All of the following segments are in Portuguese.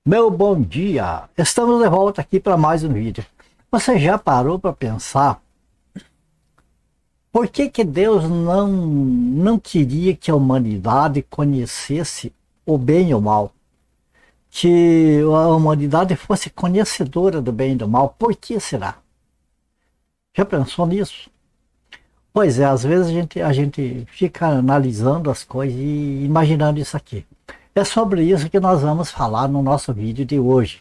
Meu bom dia! Estamos de volta aqui para mais um vídeo. Você já parou para pensar por que Deus não queria que a humanidade conhecesse o bem e o mal? Que a humanidade fosse conhecedora do bem e do mal? Por que será? Já pensou nisso? Pois é, às vezes a gente fica analisando as coisas e imaginando isso aqui. É sobre isso que nós vamos falar no nosso vídeo de hoje.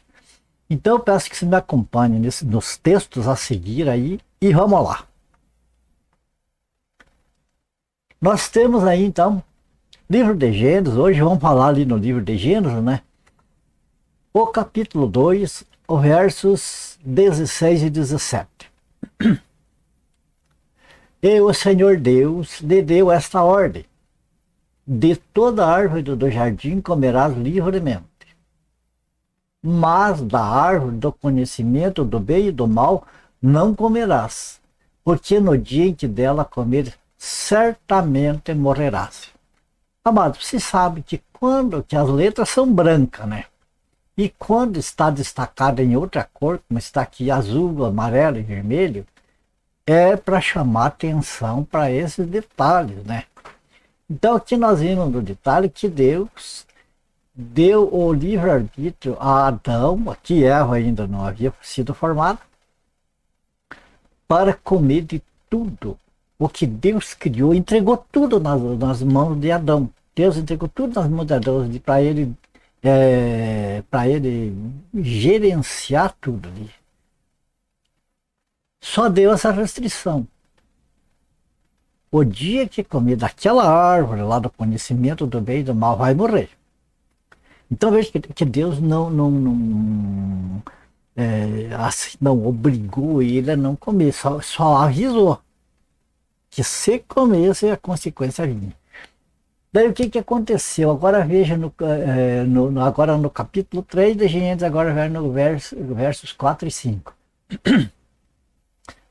Então eu peço que você me acompanhe nos textos a seguir aí e vamos lá. Nós temos aí então livro de Gênesis, hoje vamos falar ali no livro de Gênesis, né? O capítulo 2, os versos 16 e 17. E o Senhor Deus lhe deu esta ordem: de toda árvore do jardim comerás livremente, mas da árvore do conhecimento do bem e do mal não comerás, porque no dia em que dela comer, certamente morrerás. Amado, você sabe que as letras são brancas, né? E quando está destacada em outra cor, como está aqui azul, amarelo e vermelho, é para chamar atenção para esses detalhes, né? Então aqui nós vimos no detalhe que Deus deu o livre-arbítrio a Adão, que Eva ainda não havia sido formada, para comer de tudo o que Deus criou, entregou tudo nas mãos de Adão. Deus entregou tudo nas mãos de Adão para ele gerenciar tudo ali. Só deu essa restrição: o dia que comer daquela árvore lá do conhecimento do bem e do mal vai morrer. Então veja que Deus assim, não obrigou ele a não comer, só avisou que se comesse a consequência vinha. Daí o que aconteceu? Agora veja agora no capítulo 3 de Gênesis, agora vai no versos 4 e 5.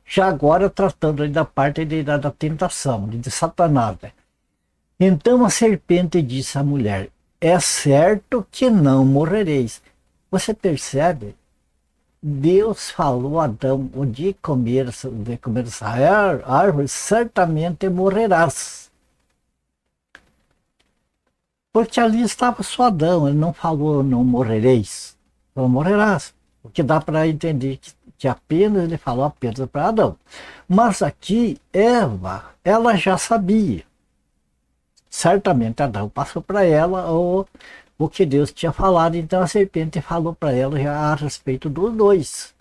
Já agora tratando da parte da tentação, de Satanás. Né? Então a serpente disse à mulher: é certo que não morrereis. Você percebe? Deus falou a Adão: o dia que comer essa árvore, certamente morrerás. Porque ali estava só Adão, ele não falou não morrereis, falou morrerás. O que dá para entender que apenas ele falou apenas para Adão. Mas aqui Eva, ela já sabia. Certamente Adão passou para ela o que Deus tinha falado, então a serpente falou para ela já a respeito dos dois.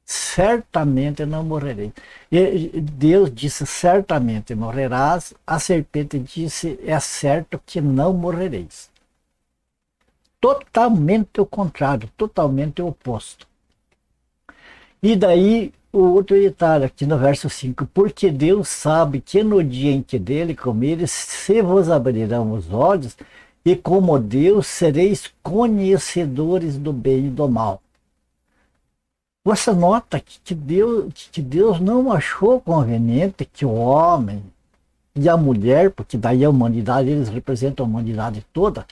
Certamente não morrerei. E Deus disse: certamente morrerás. A serpente disse: é certo que não morrereis. Totalmente o contrário, totalmente o oposto. E daí o outro detalhe aqui no verso 5: porque Deus sabe que no dia em que dele comeres, se vos abrirão os olhos, e como Deus sereis conhecedores do bem e do mal. Você nota que Deus não achou conveniente que o homem e a mulher, porque daí a humanidade, eles representam a humanidade toda,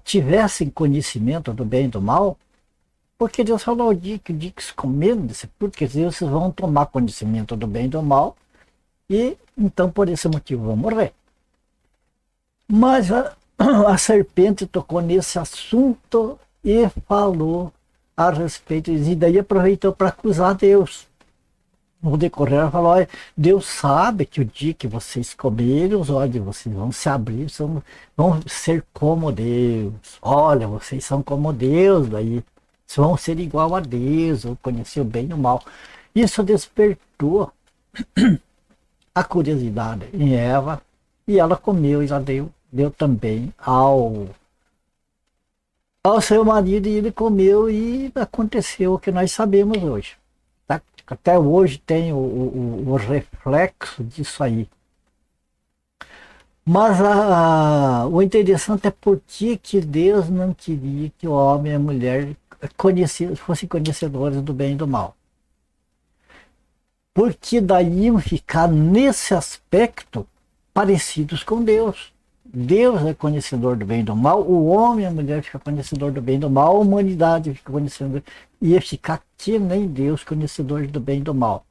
tivessem conhecimento do bem e do mal, porque Deus falou: o dia que se comerem desse fruto, quer dizer, vocês vão tomar conhecimento do bem e do mal, e então por esse motivo vão morrer. Mas a serpente tocou nesse assunto e falou a respeito, e daí aproveitou para acusar Deus. No decorrer, ela falou: Deus sabe que o dia que vocês comerem, os olhos de vocês vão se abrir, vão ser como Deus. Olha, vocês são como Deus, daí vocês vão ser igual a Deus, vão conhecer o bem e o mal. Isso despertou a curiosidade em Eva, e ela comeu e já deu também ao seu marido, e ele comeu, e aconteceu o que nós sabemos hoje. Tá? Até hoje tem o reflexo disso aí. Mas o interessante é por que Deus não queria que o homem e a mulher fossem conhecedores do bem e do mal. Porque daí iam ficar nesse aspecto parecidos com Deus. Deus é conhecedor do bem e do mal, o homem e a mulher ficam conhecedor do bem e do mal, a humanidade fica conhecedor, ia ficar que nem Deus conhecedor do bem e do mal.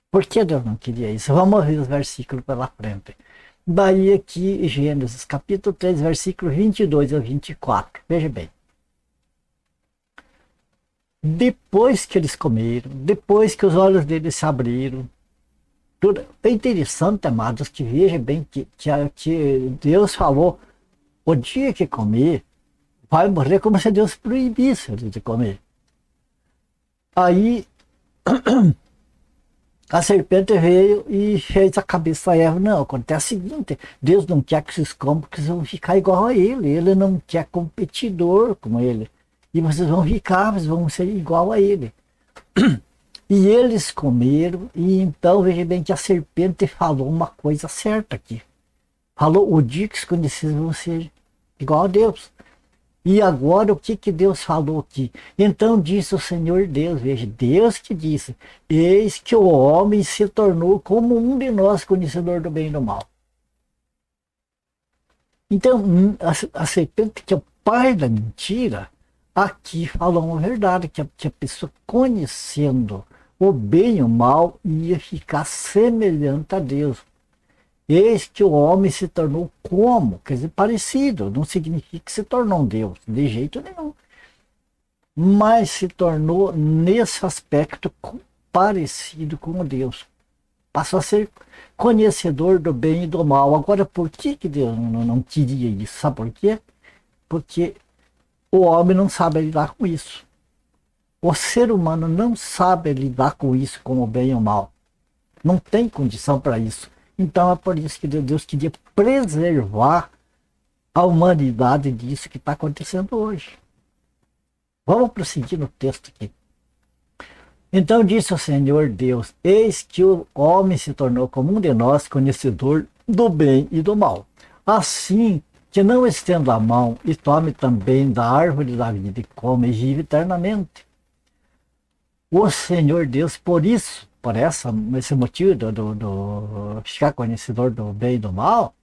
Por que Deus não queria isso? Vamos ver os versículos pela frente. Daí aqui, Gênesis, capítulo 3, versículo 22 a 24. Veja bem. Depois que eles comeram, depois que os olhos deles se abriram, tudo é interessante, amados, que veja bem que Deus falou, o dia que comer, vai morrer, como se Deus proibisse eles de comer. Aí a serpente veio e fez a cabeça da Eva. Não, acontece o seguinte, Deus não quer que vocês comam, porque vocês vão ficar igual a ele não quer competidor como ele. E vocês vão ficar, vocês vão ser igual a ele. E eles comeram, e então veja bem que a serpente falou uma coisa certa aqui. Falou, o dia que os conhecidos vão ser igual a Deus. E agora o que Deus falou aqui? Então disse o Senhor Deus, veja, Deus que disse, eis que o homem se tornou como um de nós, conhecedor do bem e do mal. Então, a serpente, que é o pai da mentira, aqui falou uma verdade, que a pessoa conhecendo o bem e o mal ia ficar semelhante a Deus. Eis que o homem se tornou como? Quer dizer, parecido. Não significa que se tornou um Deus, de jeito nenhum. Mas se tornou, nesse aspecto, parecido com Deus. Passou a ser conhecedor do bem e do mal. Agora, por que Deus não queria isso? Sabe por quê? Porque o homem não sabe lidar com isso. O ser humano não sabe lidar com isso, com o bem e o mal. Não tem condição para isso. Então é por isso que Deus queria preservar a humanidade disso que está acontecendo hoje. Vamos prosseguir no texto aqui. Então disse o Senhor Deus, eis que o homem se tornou como um de nós, conhecedor do bem e do mal. Assim que não estenda a mão e tome também da árvore da vida e come e vive eternamente. O Senhor Deus, por esse motivo do ficar conhecedor do bem e do mal,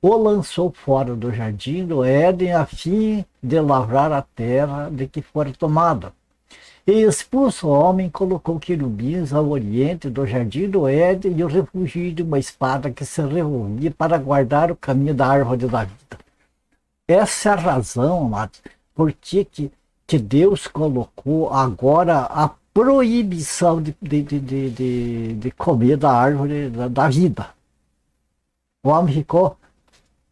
o lançou fora do jardim do Éden a fim de lavrar a terra de que fora tomada. E expulso o homem, colocou querubins ao oriente do jardim do Éden e o refugiu de uma espada que se revolvia para guardar o caminho da árvore da vida. Essa é a razão, amados, por que Deus colocou agora a proibição de comer da árvore da vida. O homem ficou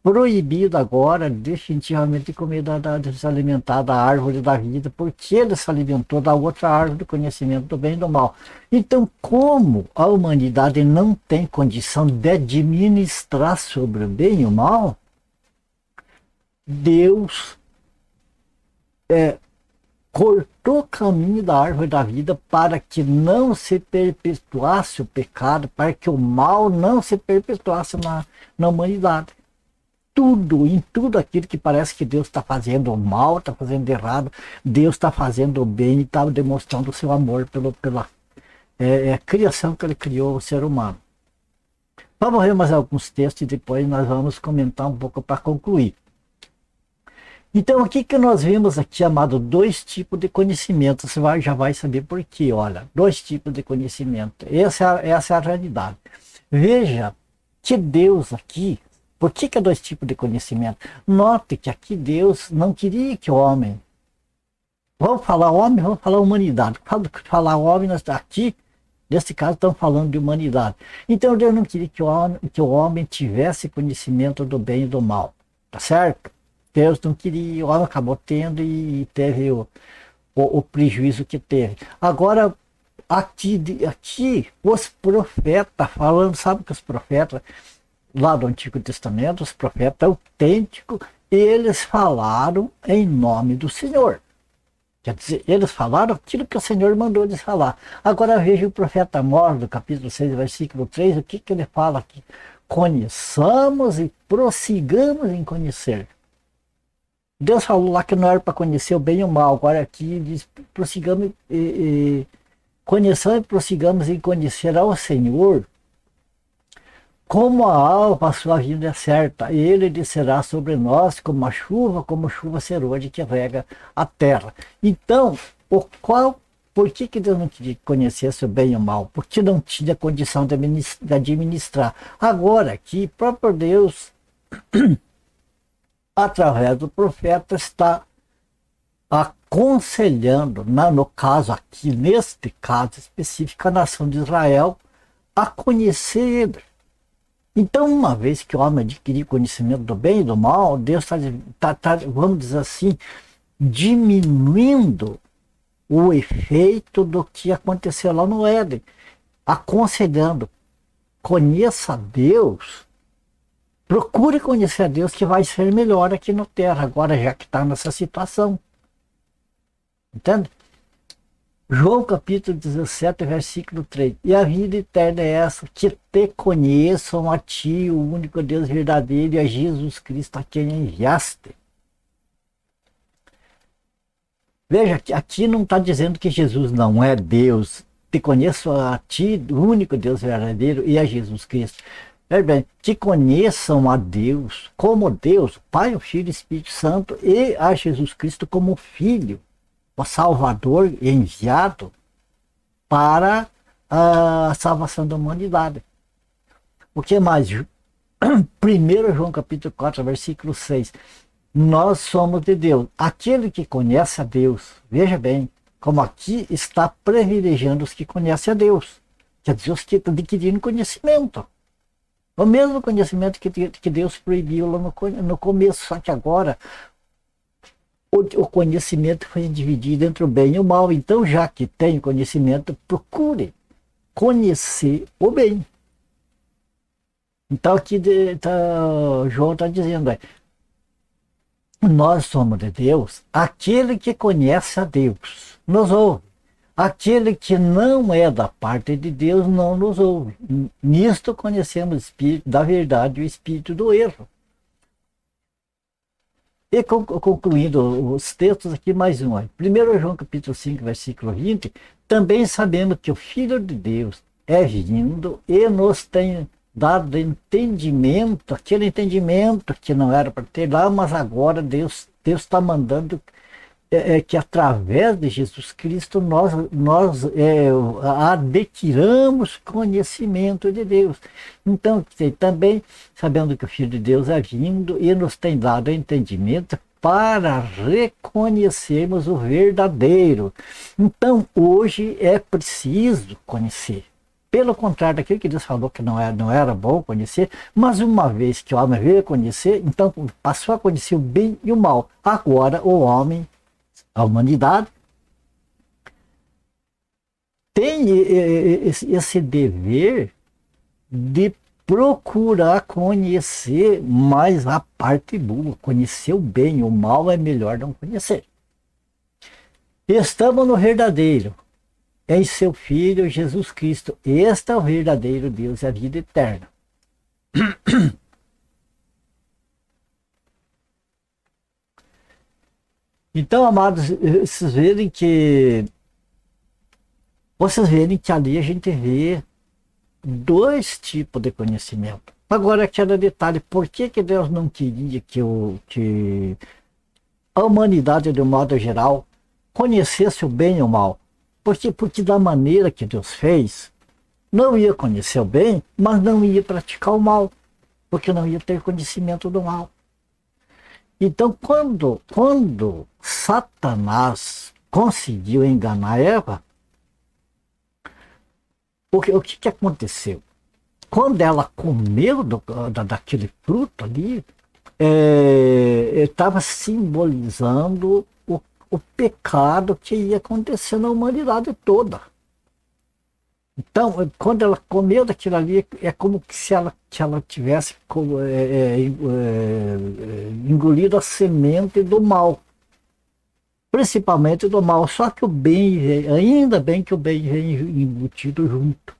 proibido agora definitivamente de comer, de se alimentar da árvore da vida, porque ele se alimentou da outra árvore do conhecimento do bem e do mal. Então, como a humanidade não tem condição de administrar sobre o bem e o mal, Deus cortou o caminho da árvore da vida para que não se perpetuasse o pecado, para que o mal não se perpetuasse na humanidade. Em tudo aquilo que parece que Deus está fazendo o mal, está fazendo errado, Deus está fazendo o bem e está demonstrando o seu amor pela criação que ele criou, o ser humano. Vamos ver mais alguns textos e depois nós vamos comentar um pouco para concluir. Então, o que nós vimos aqui, amado? Dois tipos de conhecimento. Você já vai saber por quê. Olha, dois tipos de conhecimento. Essa é a realidade. Veja que Deus aqui, por que é dois tipos de conhecimento? Note que aqui Deus não queria que o homem... Vamos falar homem, vamos falar humanidade. Falar homem, aqui, nesse caso, estamos falando de humanidade. Então, Deus não queria que o homem tivesse conhecimento do bem e do mal. Tá certo? Deus não queria, o homem acabou tendo e teve o prejuízo que teve. Agora, aqui os profetas falando, sabe que os profetas lá do Antigo Testamento, os profetas autênticos, eles falaram em nome do Senhor. Quer dizer, eles falaram aquilo que o Senhor mandou eles falar. Agora veja o profeta Amós, do capítulo 6, versículo 3, o que ele fala aqui? Conheçamos e prossigamos em conhecer. Deus falou lá que não era para conhecer o bem e o mal. Agora aqui diz, prossigamos, conheçamos e prossigamos em conhecer ao Senhor como a alva, a sua vinda é certa, e ele descerá sobre nós como chuva serôdia que rega a terra. Então, por que Deus não queria que conhecesse o bem e o mal? Porque não tinha condição de administrar. Agora que próprio Deus, através do profeta, está aconselhando, no caso aqui, neste caso específico, a nação de Israel, a conhecer ele. Então, uma vez que o homem adquirir conhecimento do bem e do mal, Deus está, vamos dizer assim, diminuindo o efeito do que aconteceu lá no Éden, aconselhando, conheça a Deus, procure conhecer a Deus, que vai ser melhor aqui na terra, agora já que está nessa situação. Entende? João capítulo 17, versículo 3. E a vida eterna é essa, que te conheçam a ti, o único Deus verdadeiro, e a Jesus Cristo a quem enviaste. Veja, aqui não está dizendo que Jesus não é Deus. Te conheço a ti, o único Deus verdadeiro, e a Jesus Cristo. Veja bem, que conheçam a Deus como Deus, Pai, o Filho e o Espírito Santo, e a Jesus Cristo como Filho, o Salvador enviado para a salvação da humanidade. O que mais? 1 João capítulo 4, versículo 6. Nós somos de Deus. Aquele que conhece a Deus, veja bem, como aqui está privilegiando os que conhecem a Deus. Quer dizer, os que estão adquirindo conhecimento. O mesmo conhecimento que Deus proibiu lá no começo, só que agora o conhecimento foi dividido entre o bem e o mal. Então, já que tem conhecimento, procure conhecer o bem. Então, aqui João está dizendo, nós somos de Deus, aquele que conhece a Deus nos ouve. Aquele que não é da parte de Deus não nos ouve. Nisto conhecemos o espírito da verdade e o espírito do erro. E concluindo os textos aqui, mais um. 1 João capítulo 5, versículo 20. Também sabemos que o Filho de Deus é vindo e nos tem dado entendimento, aquele entendimento que não era para ter lá, mas agora Deus está mandando que através de Jesus Cristo nós adquiramos conhecimento de Deus. Então, também sabendo que o Filho de Deus é vindo e nos tem dado entendimento para reconhecermos o verdadeiro. Então, hoje é preciso conhecer. Pelo contrário daquilo que Deus falou que não era bom conhecer, mas uma vez que o homem veio conhecer, então passou a conhecer o bem e o mal. Agora o homem, a humanidade, tem esse dever de procurar conhecer mais a parte boa, conhecer o bem, o mal é melhor não conhecer. Estamos no verdadeiro, em seu Filho Jesus Cristo. Este é o verdadeiro Deus e a vida eterna. Então, amados, vocês verem que ali a gente vê dois tipos de conhecimento. Agora, aquele detalhe, por que Deus não queria que a humanidade, de um modo geral, conhecesse o bem e o mal? Porque da maneira que Deus fez, não ia conhecer o bem, mas não ia praticar o mal, porque não ia ter conhecimento do mal. Então, quando Satanás conseguiu enganar Eva, o que aconteceu? Quando ela comeu daquele fruto ali, estava simbolizando o pecado que ia acontecer na humanidade toda. Então, quando ela comeu daquilo ali, é como se ela tivesse engolido a semente do mal. Principalmente do mal. Só que o bem, ainda bem que o bem vem embutido junto.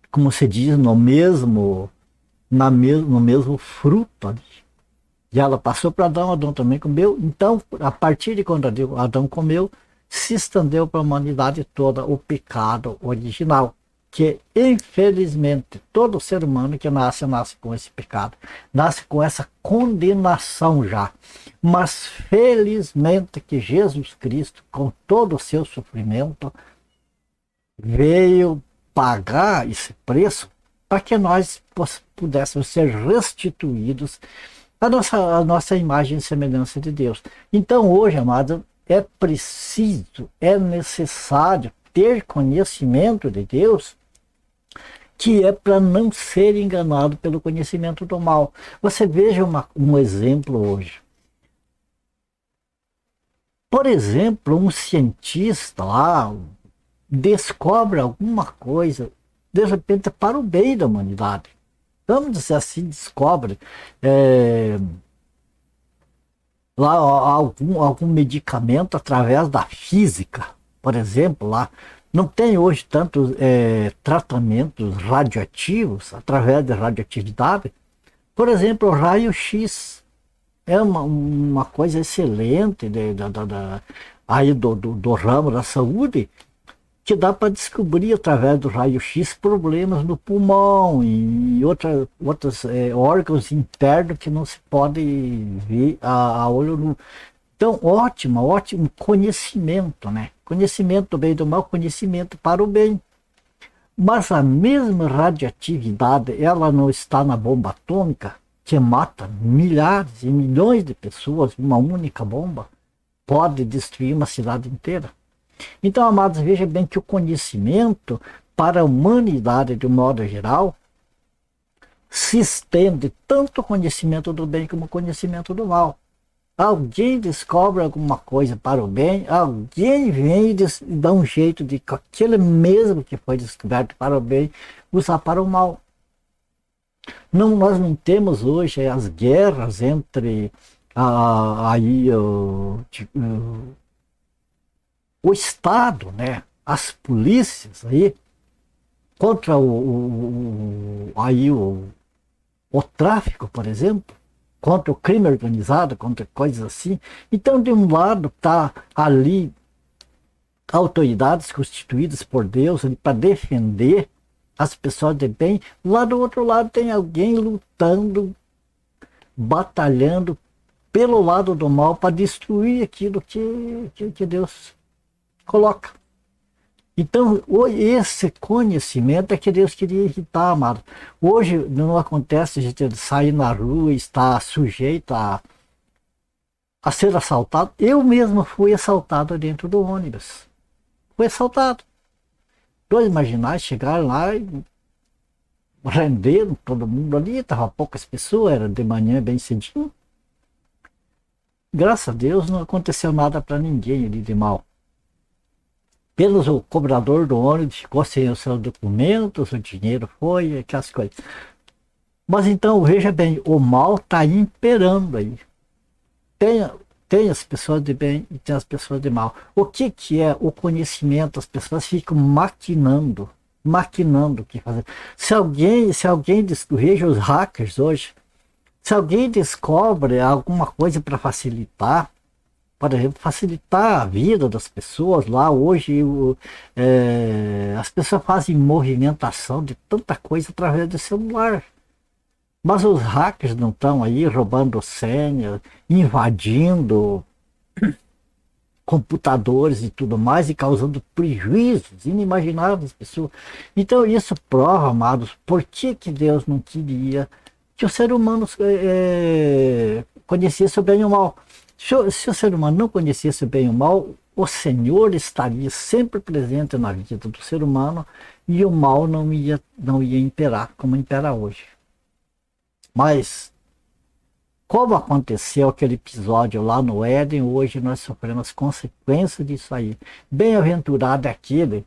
Como se diz, no mesmo fruto ali. E ela passou para Adão também comeu. Então, a partir de quando Adão comeu, se estendeu para a humanidade toda o pecado original. que infelizmente todo ser humano que nasce com esse pecado, nasce com essa condenação já. Mas felizmente que Jesus Cristo, com todo o seu sofrimento, veio pagar esse preço para que nós pudéssemos ser restituídos à nossa imagem e semelhança de Deus. Então hoje, amado, é preciso, é necessário ter conhecimento de Deus, que é para não ser enganado pelo conhecimento do mal. Você veja um exemplo hoje. Por exemplo, um cientista lá descobre alguma coisa, de repente, para o bem da humanidade. Vamos dizer assim, descobre lá algum medicamento através da física, por exemplo, lá. Não tem hoje tantos tratamentos radioativos através da radioatividade. Por exemplo, o raio-x é uma coisa excelente aí do ramo da saúde, que dá para descobrir através do raio-x problemas no pulmão e outros órgãos internos que não se pode ver a olho nu. Então, ótimo conhecimento, né? Conhecimento do bem e do mal, conhecimento para o bem. Mas a mesma radioatividade, ela não está na bomba atômica, que mata milhares e milhões de pessoas, uma única bomba pode destruir uma cidade inteira. Então, amados, veja bem que o conhecimento para a humanidade, de um modo geral, se estende tanto o conhecimento do bem como o conhecimento do mal. Alguém descobre alguma coisa para o bem, alguém vem e dá um jeito de aquele mesmo que foi descoberto para o bem, usar para o mal. Nós não temos hoje as guerras entre o Estado, né, as polícias aí, contra o tráfico, por exemplo, contra o crime organizado, contra coisas assim. Então, de um lado está ali autoridades constituídas por Deus para defender as pessoas de bem, lá do outro lado tem alguém lutando, batalhando pelo lado do mal para destruir aquilo que Deus coloca. Então, esse conhecimento é que Deus queria irritar, amado. Hoje não acontece a gente sair na rua e estar sujeito a ser assaltado. Eu mesmo fui assaltado dentro do ônibus. Fui assaltado. 2 marginais chegaram lá e renderam todo mundo ali, estava poucas pessoas, era de manhã bem cedinho. Graças a Deus não aconteceu nada para ninguém ali de mal. Apenas o cobrador do ônibus ficou sem os seus documentos, o dinheiro foi, aquelas coisas. Mas então, veja bem, o mal está imperando aí. Tem as pessoas de bem e tem as pessoas de mal. O que é o conhecimento? As pessoas ficam maquinando o que fazer. Se alguém veja os hackers hoje, se alguém descobre alguma coisa para facilitar, por exemplo, facilitar a vida das pessoas lá, hoje as pessoas fazem movimentação de tanta coisa através do celular. Mas os hackers não estão aí roubando senha, invadindo computadores e tudo mais e causando prejuízos inimagináveis às pessoas. Então isso prova, amados, por que Deus não queria que o ser humano conhecesse o bem e o mal. Se o ser humano não conhecesse o bem e o mal, o Senhor estaria sempre presente na vida do ser humano e o mal não ia imperar como impera hoje. Mas, como aconteceu aquele episódio lá no Éden, hoje nós sofremos consequências disso aí. Bem-aventurado é aquele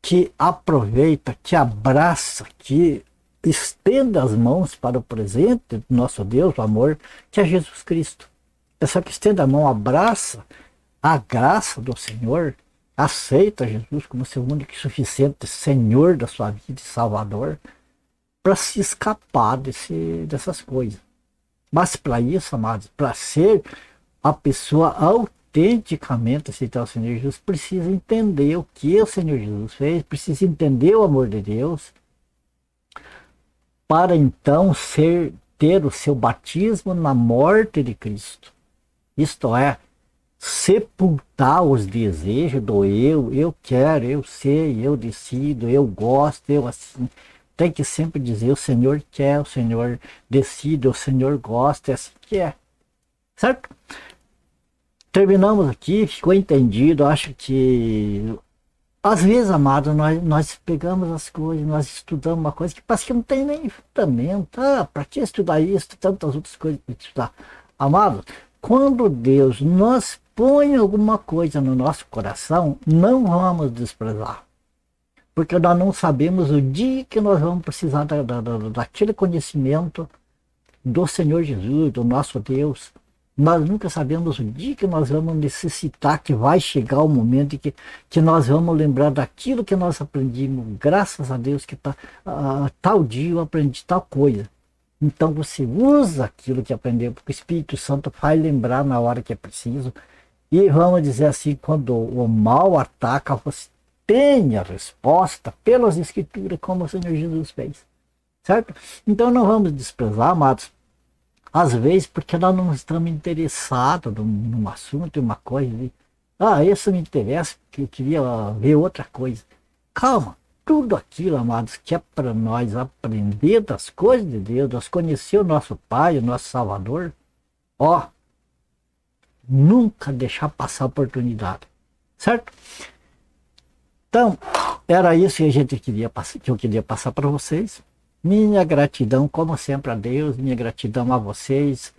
que aproveita, que abraça, que estende as mãos para o presente do nosso Deus, o amor, que é Jesus Cristo. A pessoa que estende a mão, abraça a graça do Senhor, aceita Jesus como seu único e suficiente Senhor da sua vida e Salvador, para se escapar dessas coisas. Mas para isso, amados, para ser a pessoa autenticamente aceitar o Senhor Jesus, precisa entender o que o Senhor Jesus fez, precisa entender o amor de Deus, para então ter o seu batismo na morte de Cristo. Isto é, sepultar os desejos do eu quero, eu sei, eu decido, eu gosto, eu assim. Tem que sempre dizer, o Senhor quer, o Senhor decide, o Senhor gosta, é assim que é. Certo? Terminamos aqui, ficou entendido, acho que às vezes, amados, nós pegamos as coisas, nós estudamos uma coisa que parece que não tem nem fundamento. Ah, para que estudar isso, tantas outras coisas para estudar? Amados, quando Deus nos põe alguma coisa no nosso coração, não vamos desprezar. Porque nós não sabemos o dia que nós vamos precisar daquele conhecimento do Senhor Jesus, do nosso Deus. Nós nunca sabemos o dia que nós vamos necessitar, que vai chegar o momento em que nós vamos lembrar daquilo que nós aprendimos. Graças a Deus que tal dia eu aprendi tal coisa. Então você usa aquilo que aprendeu, porque o Espírito Santo faz lembrar na hora que é preciso. E vamos dizer assim, quando o mal ataca, você tem a resposta pelas Escrituras, como o Senhor Jesus fez. Certo? Então não vamos desprezar, amados, às vezes porque nós não estamos interessados num assunto, em uma coisa. Isso me interessa, porque eu queria ver outra coisa. Calma, tudo aquilo, amados, que é para nós aprender das coisas de Deus, nós conhecer o nosso Pai, o nosso Salvador, nunca deixar passar a oportunidade. Certo? Então, era isso que eu queria passar para vocês. Minha gratidão, como sempre, a Deus, minha gratidão a vocês.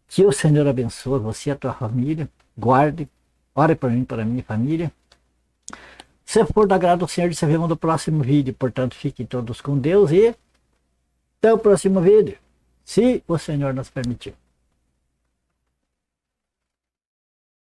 Que o Senhor abençoe você e a tua família. Guarde, ore por mim, para a minha família. Se for do agrado do Senhor, se vemos no próximo vídeo. Portanto, fiquem todos com Deus e até o próximo vídeo, se o Senhor nos permitir.